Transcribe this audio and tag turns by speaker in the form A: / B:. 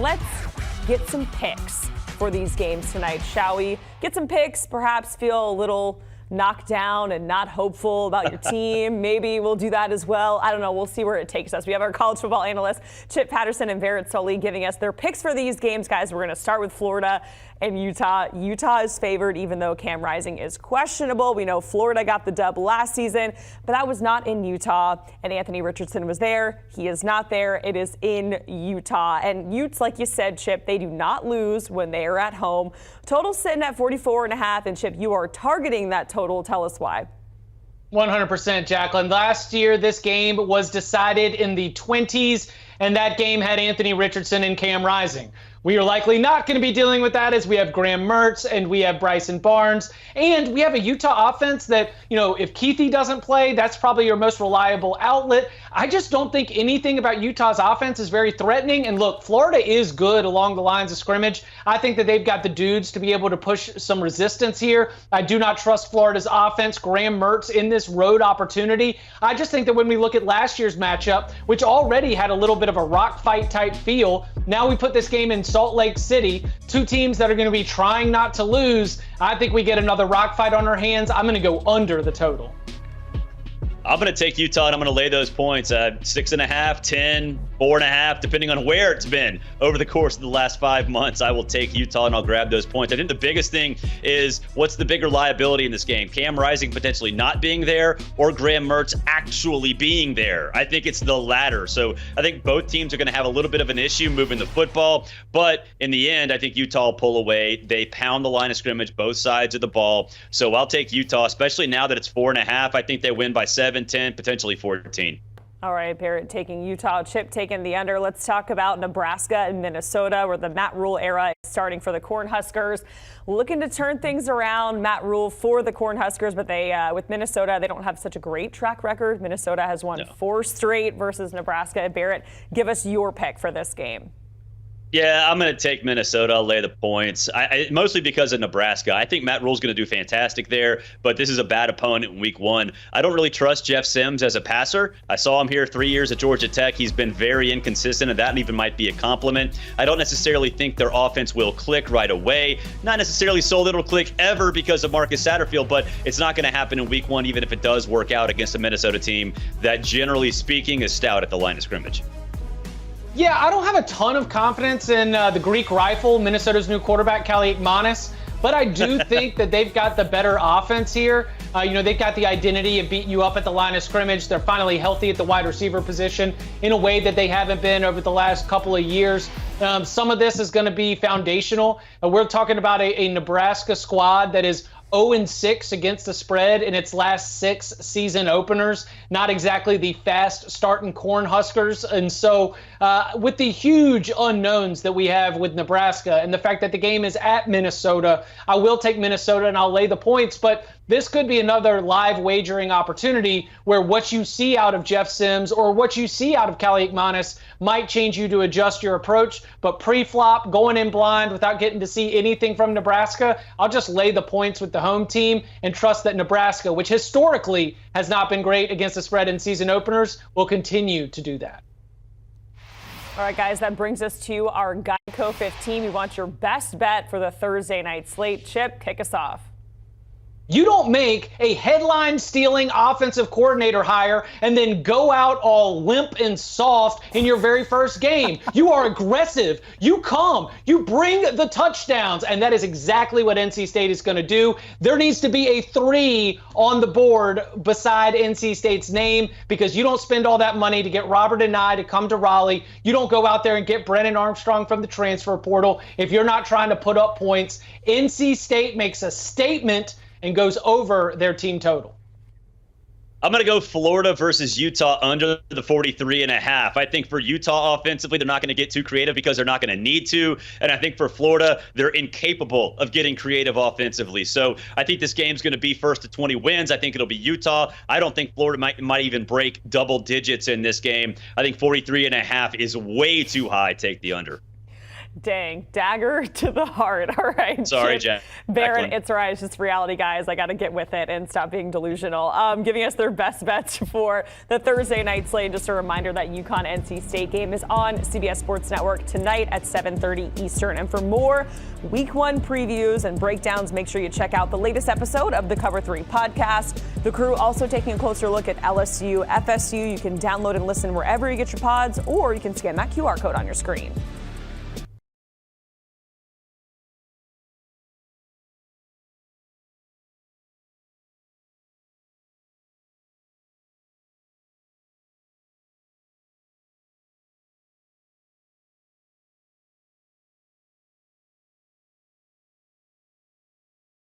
A: let's get some picks for these games tonight, shall we? Get some picks, perhaps feel a little knocked down and not hopeful about your team. Maybe we'll do that as well. I don't know. We'll see where it takes us. We have our college football analysts, Patterson and Barrett, Sallee, giving us their picks for these games, guys. We're going to start with Florida and Utah. Utah is favored, even though Cam Rising is questionable. We know Florida got the dub last season, but that was not in Utah, and Anthony Richardson was there. He is not there. It is in Utah. And Utes, like you said, Chip, they do not lose when they are at home. Total sitting at 44.5, and Chip, you are targeting that total. Tell us why.
B: 100%, Jacqueline. Last year, this game was decided in the 20s, and that game had Anthony Richardson and Cam Rising. We are likely not going to be dealing with that as we have Graham Mertz and we have Bryson Barnes. And we have a Utah offense that, if Keithy doesn't play, that's probably your most reliable outlet. I just don't think anything about Utah's offense is very threatening. And look, Florida is good along the lines of scrimmage. I think that they've got the dudes to be able to push some resistance here. I do not trust Florida's offense. Graham Mertz in this road opportunity. I just think that when we look at last year's matchup, which already had a little bit of a rock fight type feel, now we put this game in Salt Lake City, two teams that are going to be trying not to lose. I think we get another rock fight on our hands. I'm going to go under the total.
C: I'm going to take Utah, and I'm going to lay those points at 6.5, 10, 4.5, depending on where it's been over the course of the last 5 months. I will take Utah, and I'll grab those points. I think the biggest thing is what's the bigger liability in this game? Cam Rising potentially not being there or Graham Mertz actually being there? I think it's the latter. So I think both teams are going to have a little bit of an issue moving the football. But in the end, I think Utah will pull away. They pound the line of scrimmage, both sides of the ball. So I'll take Utah, especially now that it's 4.5. I think they win by 7, 10, potentially 14.
A: All right, Barrett taking Utah, Chip taking the under. Let's talk about Nebraska and Minnesota, where the Matt Rule era is starting for the Cornhuskers. Looking to turn things around, Matt Rule for the Cornhuskers, but they with Minnesota, they don't have such a great track record. Minnesota has won 4 straight versus Nebraska. Barrett, give us your pick for this game.
C: Yeah, I'm going to take Minnesota. I'll lay the points, mostly because of Nebraska. I think Matt Rule's going to do fantastic there, but this is a bad opponent in week 1. I don't really trust Jeff Sims as a passer. I saw him here 3 years at Georgia Tech. He's been very inconsistent, and that even might be a compliment. I don't necessarily think their offense will click right away. Not necessarily sold it'll click ever because of Marcus Satterfield, but it's not going to happen in week 1, even if it does work out against a Minnesota team that, generally speaking, is stout at the line of scrimmage.
B: Yeah, I don't have a ton of confidence in the Greek Rifle, Minnesota's new quarterback, Kaliakmanis, but I do think that they've got the better offense here. They've got the identity of beating you up at the line of scrimmage. They're finally healthy at the wide receiver position in a way that they haven't been over the last couple of years. Some of this is going to be foundational. We're talking about a Nebraska squad that is 0-6 against the spread in its last 6 season openers. Not exactly the fast starting Cornhuskers. And so with the huge unknowns that we have with Nebraska and the fact that the game is at Minnesota, I will take Minnesota and I'll lay the points. But this could be another live wagering opportunity where what you see out of Jeff Sims or what you see out of Kaliakmanis might change you to adjust your approach. But pre-flop, going in blind without getting to see anything from Nebraska, I'll just lay the points with the home team and trust that Nebraska, which historically has not been great against the spread in season openers, will continue to do that.
A: All right, guys, that brings us to our Geico 15. We want your best bet for the Thursday night slate. Chip, kick us off.
B: You don't make a headline-stealing offensive coordinator hire and then go out all limp and soft in your very first game. You are aggressive. You come. You bring the touchdowns. And that is exactly what NC State is going to do. There needs to be a 3 on the board beside NC State's name because you don't spend all that money to get Robert and I to come to Raleigh. You don't go out there and get Brennan Armstrong from the transfer portal if you're not trying to put up points. NC State makes a statement and goes over their team total.
C: I'm going to go Florida versus Utah under the 43.5. I think for Utah offensively, they're not going to get too creative because they're not going to need to. And I think for Florida, they're incapable of getting creative offensively. So I think this game's going to be first to 20 wins. I think it'll be Utah. I don't think Florida might even break double digits in this game. I think 43.5 is way too high. Take the under.
A: Dang, dagger to the heart. All right.
C: Sorry, Jack.
A: Barrett, it's all right. It's just reality, guys. I got to get with it and stop being delusional. Giving us their best bets for the Thursday night slate. Just a reminder that UConn-NC State game is on CBS Sports Network tonight at 7:30 Eastern. And for more Week 1 previews and breakdowns, make sure you check out the latest episode of the Cover 3 podcast. The crew also taking a closer look at LSU, FSU. You can download and listen wherever you get your pods, or you can scan that QR code on your screen.